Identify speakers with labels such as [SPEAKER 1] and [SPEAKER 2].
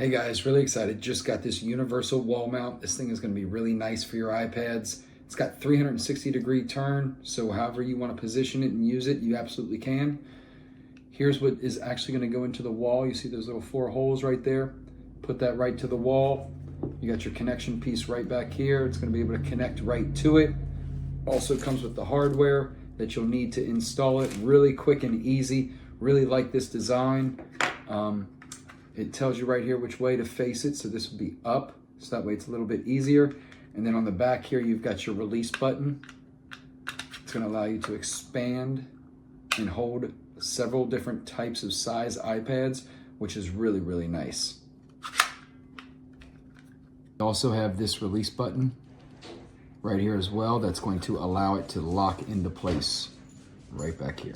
[SPEAKER 1] Hey guys, really excited. Just got this universal wall mount. This thing is going to be really nice for your iPads. It's got 360-degree turn, so however you want to position it and use it, you absolutely can. Here's what is actually going to go into the wall. You see those little 4 holes right there? Put that right to the wall. You got your connection piece right back here. It's going to be able to connect right to it. Also comes with the hardware that you'll need to install it. Really quick and easy. Really like this design. It tells you right here which way to face it, so this will be up, so that way it's a little bit easier. And then on the back here, you've got your release button. It's going to allow you to expand and hold several different types of size iPads, which is really, really nice. You also have this release button right here as well. That's going to allow it to lock into place right back here.